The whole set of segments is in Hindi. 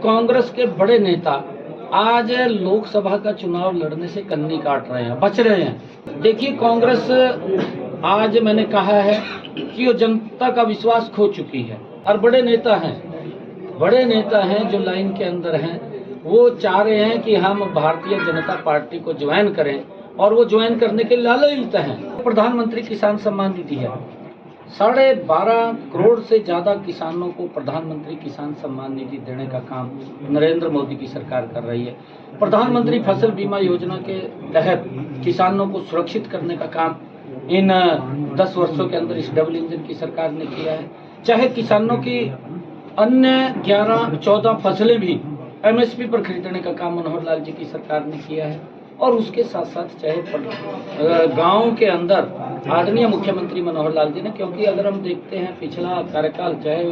कांग्रेस के बड़े नेता आज लोकसभा का चुनाव लड़ने से कन्नी काट रहे हैं, बच रहे हैं। देखिए, कांग्रेस आज मैंने कहा है कि वो जनता का विश्वास खो चुकी है और बड़े नेता हैं जो लाइन के अंदर हैं, वो चाह रहे हैं कि हम भारतीय जनता पार्टी को ज्वाइन करें और वो ज्वाइन करने के लालच हैं। प्रधानमंत्री किसान सम्मान निधि है, 12.5 करोड़ से ज़्यादा किसानों को प्रधानमंत्री किसान सम्मान निधि देने का काम नरेंद्र मोदी की सरकार कर रही है। प्रधानमंत्री फसल बीमा योजना के तहत किसानों को सुरक्षित करने का काम इन 10 वर्षों के अंदर इस डबल इंजन की सरकार ने किया है। चाहे किसानों की अन्य 11-14 फसलें भी MSP पर खरीदने का काम मनोहर लाल जी की सरकार ने किया है। और उसके साथ साथ चाहे गांव के अंदर आदरणीय मुख्यमंत्री मनोहर लाल जी ने, क्योंकि अगर हम देखते हैं पिछला कार्यकाल चाहे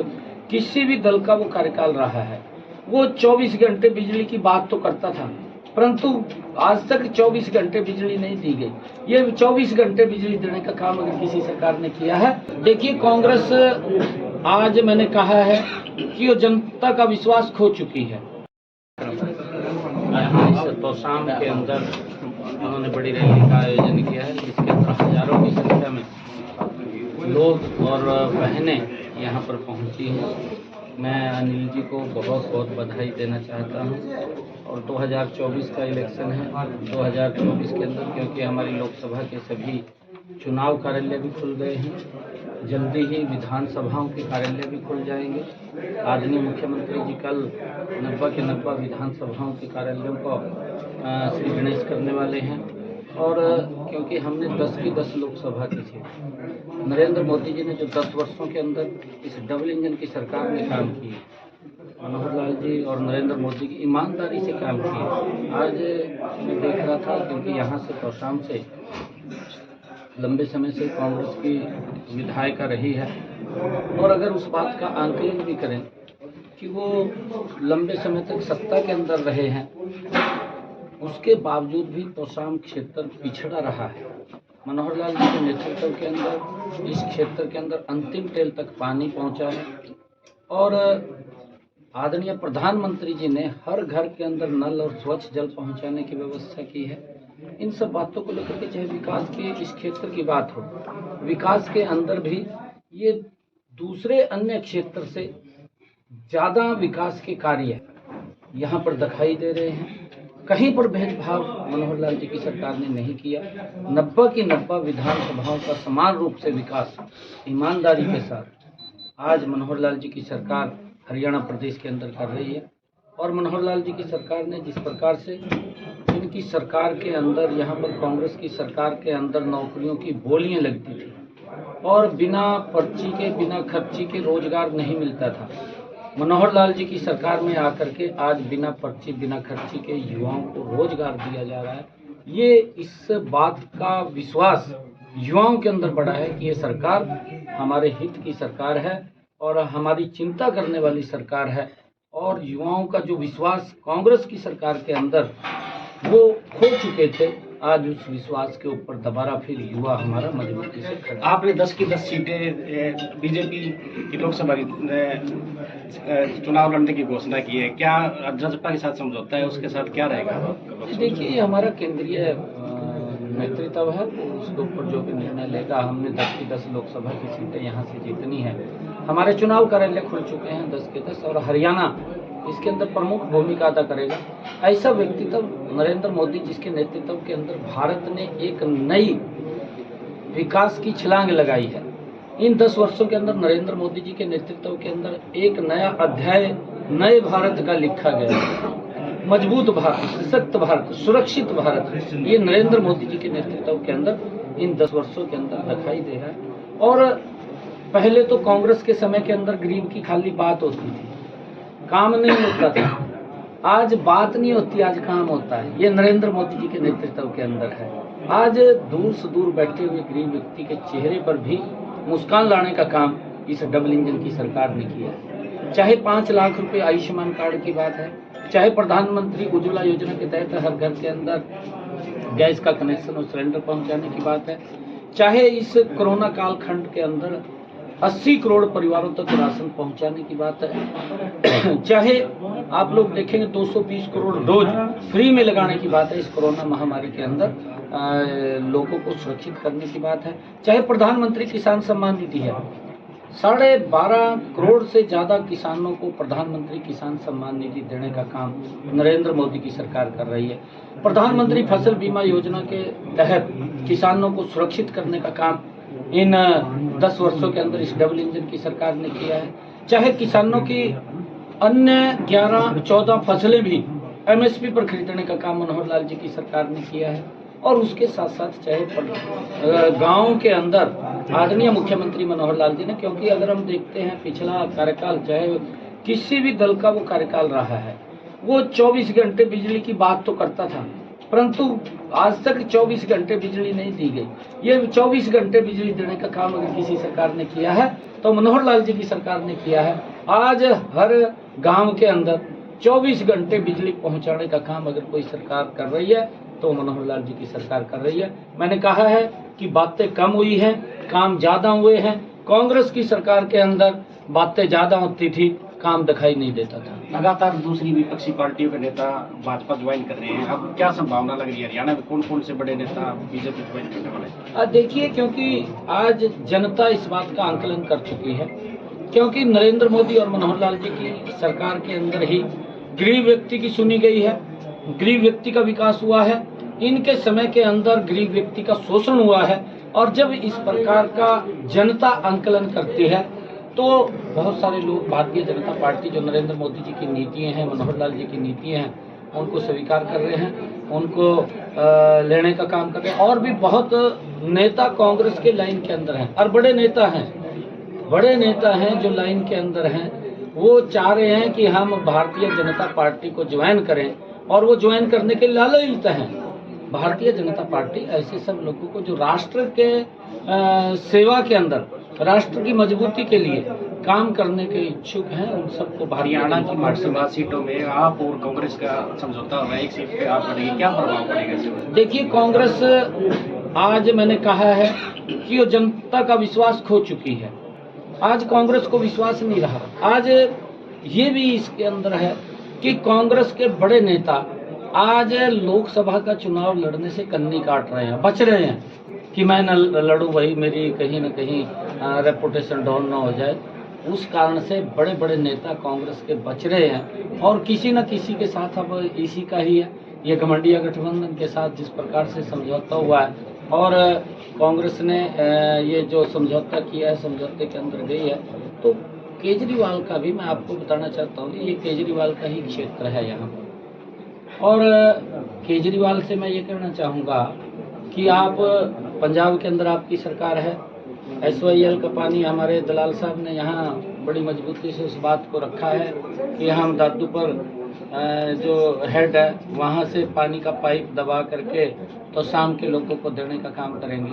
किसी भी दल का वो कार्यकाल रहा है, वो 24 घंटे बिजली की बात तो करता था, परंतु आज तक 24 घंटे बिजली नहीं दी गई। ये 24 घंटे बिजली देने का काम अगर किसी सरकार ने किया है। देखिए, कांग्रेस आज मैंने कहा है कि वो जनता का विश्वास खो चुकी है। शाम के अंदर उन्होंने बड़ी रैली का आयोजन किया है, जिसके अंदर हजारों की संख्या में लोग और बहनें यहाँ पर पहुँची हैं। मैं अनिल जी को बहुत बहुत बधाई देना चाहता हूँ। और 2024 का इलेक्शन है, 2024 के अंदर क्योंकि हमारी लोकसभा के सभी चुनाव कार्यालय भी खुल गए हैं, जल्दी ही विधानसभाओं के कार्यालय भी खुल जाएंगे। आदरणीय मुख्यमंत्री जी कल 90 के 90 विधानसभाओं के कार्यालयों को श्री गणेश करने वाले हैं। और क्योंकि हमने 10 की 10 लोकसभा की थी, नरेंद्र मोदी जी ने जो 10 वर्षों के अंदर इस डबल इंजन की सरकार ने काम किए, मनोहर लाल जी और नरेंद्र मोदी की ईमानदारी से काम किए। आज मैं देख रहा था, क्योंकि यहाँ से तोशाम से लंबे समय से कांग्रेस की विधायिका रही है, और अगर उस बात का आंकलन भी करें कि वो लंबे समय तक सत्ता के अंदर रहे हैं, उसके बावजूद भी तोशाम क्षेत्र पिछड़ा रहा है। मनोहर लाल जी के नेतृत्व के अंदर इस क्षेत्र के अंदर अंतिम टेल तक पानी पहुंचा है, और आदरणीय प्रधानमंत्री जी ने हर घर के अंदर नल और स्वच्छ जल पहुंचाने की व्यवस्था की है। इन सब बातों को लेकर के चाहे विकास के इस क्षेत्र की बात हो, विकास के अंदर भी ये दूसरे अन्य क्षेत्र से ज़्यादा विकास के कार्य यहाँ पर दिखाई दे रहे हैं। कहीं पर भेदभाव मनोहर लाल जी की सरकार ने नहीं किया। 90 की 90 विधानसभाओं का समान रूप से विकास ईमानदारी के साथ आज मनोहर लाल जी की सरकार हरियाणा प्रदेश के अंदर कर रही है। और मनोहर लाल जी की सरकार ने जिस प्रकार से इनकी सरकार के अंदर, यहाँ पर कांग्रेस की सरकार के अंदर नौकरियों की बोलियां लगती थी और बिना पर्ची के बिना खर्ची के रोजगार नहीं मिलता था, मनोहर लाल जी की सरकार में आकर के आज बिना पर्ची बिना खर्ची के युवाओं को रोजगार दिया जा रहा है। ये इस बात का विश्वास युवाओं के अंदर बढ़ा है कि ये सरकार हमारे हित की सरकार है और हमारी चिंता करने वाली सरकार है। और युवाओं का जो विश्वास कांग्रेस की सरकार के अंदर वो खो चुके थे, आज उस विश्वास के ऊपर दोबारा फिर युवा हमारा मजबूती से खड़ा। आपने 10 की 10 सीटें बीजेपी की लोकसभा की चुनाव लड़ने की घोषणा की है, क्या भाजपा के साथ समझौता है, उसके साथ क्या रहेगा? देखिए, हमारा केंद्रीय नेतृत्व है, उसके ऊपर जो भी निर्णय लेगा। हमने 10 की 10 लोकसभा की सीटें यहाँ से जीतनी है। हमारे चुनाव कार्यालय खुल चुके हैं 10 के 10, और हरियाणा इसके अंदर प्रमुख भूमिका अदा करेगा। ऐसा व्यक्तित्व नरेंद्र मोदी जिसके नेतृत्व के अंदर भारत ने एक नई विकास की छलांग लगाई है। इन 10 वर्षों के अंदर नरेंद्र मोदी जी के नेतृत्व के अंदर एक नया अध्याय नए भारत का लिखा गया है। मजबूत भारत, सशक्त भारत, सुरक्षित भारत, ये नरेंद्र मोदी जी के नेतृत्व के अंदर इन 10 वर्षों के अंदर दिखाई दे रहा है। और पहले तो कांग्रेस के समय के अंदर गरीब की खाली बात होती थी, काम नहीं होता था। आज बात नहीं होती, आज काम होता है। ये नरेंद्र मोदी जी के नेतृत्व के अंदर है। आज दूर से दूर बैठे हुए गरीब व्यक्ति के चेहरे पर भी मुस्कान लाने का काम इस डबल इंजन की सरकार ने किया है। चाहे 5 लाख रुपए आयुष्मान कार्ड की बात है, चाहे प्रधानमंत्री उज्ज्वला योजना के तहत हर घर के अंदर गैस का कनेक्शन और सिलेंडर पहुंचाने की बात है, चाहे इस कोरोना कालखंड के अंदर 80 करोड़ परिवारों तक राशन पहुंचाने की बात है। चाहे आप लोग देखेंगे 220 करोड़ डोज फ्री में लगाने की बात है इस कोरोना महामारी के अंदर, लोगों को सुरक्षित करने की बात है। चाहे प्रधानमंत्री किसान सम्मान निधि है, 12.5 करोड़ से ज़्यादा किसानों को प्रधानमंत्री किसान सम्मान निधि देने का काम नरेंद्र मोदी की सरकार कर रही है। प्रधानमंत्री फसल बीमा योजना के तहत किसानों को सुरक्षित करने का काम इन 10 वर्षों के अंदर इस डबल इंजन की सरकार ने किया है। चाहे किसानों की अन्य 11-14 फसलें भी MSP पर खरीदने का काम मनोहर लाल जी की सरकार ने किया है। और उसके साथ साथ चाहे गाँव के अंदर आदरणीय मुख्यमंत्री मनोहर लाल जी ने, क्योंकि अगर हम देखते हैं पिछला कार्यकाल चाहे किसी भी दल का वो कार्यकाल रहा है, वो 24 घंटे बिजली की बात तो करता था, परंतु आज तक 24 घंटे बिजली नहीं दी गई। ये 24 घंटे बिजली देने का काम अगर किसी सरकार ने किया है तो मनोहर लाल जी की सरकार ने किया है। आज हर गांव के अंदर 24 घंटे बिजली पहुंचाने का काम अगर कोई सरकार कर रही है तो मनोहर लाल जी की सरकार कर रही है। मैंने कहा है कि बातें कम हुई हैं, काम ज़्यादा हुए हैं। कांग्रेस की सरकार के अंदर बातें ज़्यादा होती थी, काम दिखाई नहीं देता था। लगातार दूसरी विपक्षी पार्टियों के नेता भाजपा ज्वाइन कर रहे हैं, अब क्या संभावना लग रही है? हरियाणा में कौन कौन से बड़े नेता बीजेपी ज्वाइन करने वाले हैं? देखिए, क्योंकि आज जनता इस बात का आंकलन कर चुकी है, क्योंकि नरेंद्र मोदी और मनोहर लाल जी की सरकार के अंदर ही गरीब व्यक्ति की सुनी गई है, गरीब व्यक्ति का विकास हुआ है। इनके समय के अंदर गरीब व्यक्ति का शोषण हुआ है। और जब इस प्रकार का जनता आंकलन करती है तो बहुत सारे लोग भारतीय जनता पार्टी जो नरेंद्र मोदी जी की नीतियां हैं, मनोहर लाल जी की नीतियां हैं, उनको स्वीकार कर रहे हैं, उनको लेने का काम कर रहे हैं। और भी बहुत नेता कांग्रेस के लाइन के अंदर हैं और बड़े नेता हैं जो लाइन के अंदर हैं, वो चाह रहे हैं कि हम भारतीय जनता पार्टी को ज्वाइन करें और वो ज्वाइन करने के लालच हैं। भारतीय जनता पार्टी ऐसे सब लोगों को जो राष्ट्र के सेवा के अंदर, राष्ट्र की मजबूती के लिए काम करने के इच्छुक हैं, उन सबको हरियाणा की 8 सीटों में आप और कांग्रेस का समझौता होगा, एक सीट पे आप बढ़ेगी, क्या प्रभाव पड़ेगा इससे? देखिए, कांग्रेस आज मैंने कहा है कि वो जनता का विश्वास खो चुकी है। आज कांग्रेस को विश्वास नहीं रहा। आज ये भी इसके अंदर है कि कांग्रेस के बड़े नेता आज लोकसभा का चुनाव लड़ने से कन्नी काट रहे हैं, बच रहे हैं कि मैं न लड़ूं, वही मेरी कहीं न कहीं रेपुटेशन डाउन न हो जाए। उस कारण से बड़े बड़े नेता कांग्रेस के बच रहे हैं और किसी न किसी के साथ अब इसी का ही है, ये घमंडिया गठबंधन के साथ जिस प्रकार से समझौता हुआ है और कांग्रेस ने ये जो समझौता किया है, समझौते के अंदर गई है। तो केजरीवाल का भी मैं आपको बताना चाहता हूँ, ये केजरीवाल का ही क्षेत्र है यहाँ पर। और केजरीवाल से मैं ये कहना चाहूँगा कि आप पंजाब के अंदर आपकी सरकार है, SYL का पानी हमारे दलाल साहब ने यहाँ बड़ी मजबूती से उस बात को रखा है कि हम दादू पर जो हेड है वहाँ से पानी का पाइप दबा करके तो शाम के लोगों को देने का काम करेंगे।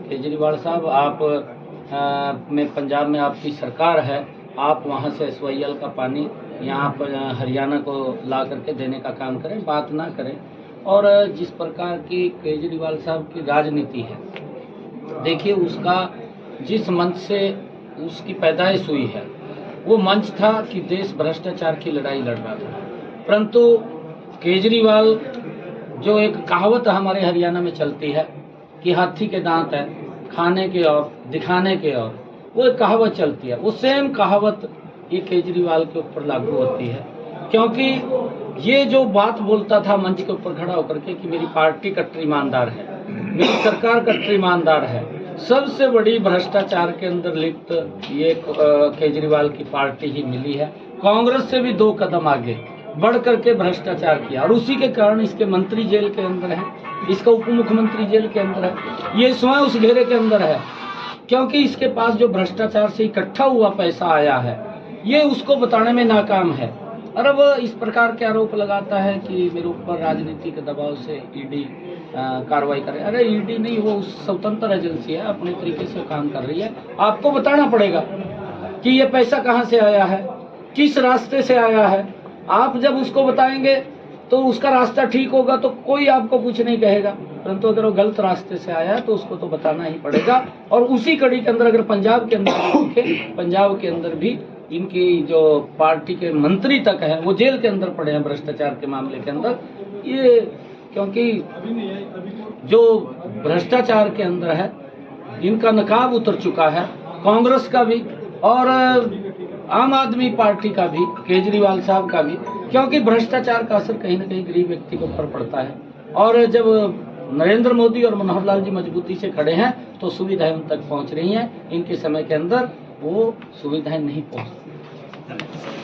केजरीवाल साहब, आप में पंजाब में आपकी सरकार है, आप वहाँ से SYL का पानी यहाँ पर हरियाणा को ला करके देने का काम करें, बात ना करें। और जिस प्रकार की केजरीवाल साहब की राजनीति है, देखिए उसका जिस मंच से उसकी पैदाइश हुई है वो मंच था कि देश भ्रष्टाचार की लड़ाई लड़ रहा था। परंतु केजरीवाल, जो एक कहावत हमारे हरियाणा में चलती है कि हाथी के दांत है, खाने के और दिखाने के और, वो एक कहावत चलती है। वो सेम कहावत ये केजरीवाल के ऊपर लागू होती है, क्योंकि ये जो बात बोलता था मंच के ऊपर खड़ा होकर के कि मेरी पार्टी कट्टर ईमानदार है, मेरी सरकार कट्टर ईमानदार है, सबसे बड़ी भ्रष्टाचार के अंदर लिप्त ये केजरीवाल की पार्टी ही मिली है। कांग्रेस से भी 2 कदम आगे बढ़ करके भ्रष्टाचार किया और उसी के कारण इसके मंत्री जेल के अंदर है, इसका उप मुख्यमंत्री जेल के अंदर है, ये स्वयं उस घेरे के अंदर है, क्योंकि इसके पास जो भ्रष्टाचार से इकट्ठा हुआ पैसा आया है ये उसको बताने में नाकाम है। और अब इस प्रकार के आरोप लगाता है कि मेरे ऊपर राजनीति के दबाव से ईडी कार्रवाई करे। अरे ईडी नहीं, वो स्वतंत्र एजेंसी है, अपने तरीके से काम कर रही है। आपको बताना पड़ेगा कि ये पैसा कहाँ से आया है, किस रास्ते से आया है। आप जब उसको बताएंगे तो उसका रास्ता ठीक होगा तो कोई आपको कुछ नहीं कहेगा, परंतु अगर वो गलत रास्ते से आया तो उसको तो बताना ही पड़ेगा। और उसी कड़ी के अंदर अगर पंजाब के अंदर देखें, पंजाब के अंदर भी इनकी जो पार्टी के मंत्री तक है वो जेल के अंदर पड़े हैं भ्रष्टाचार के मामले के अंदर। ये क्योंकि जो भ्रष्टाचार के अंदर है इनका नकाब उतर चुका है, कांग्रेस का भी और आम आदमी पार्टी का भी, केजरीवाल साहब का भी, क्योंकि भ्रष्टाचार का असर कहीं ना कहीं गरीब व्यक्ति के ऊपर पड़ता है। और जब नरेंद्र मोदी और मनोहर लाल जी मजबूती से खड़े हैं तो सुविधाएं उन तक पहुंच रही हैं, इनके समय के अंदर वो सुविधाएं नहीं पहुंच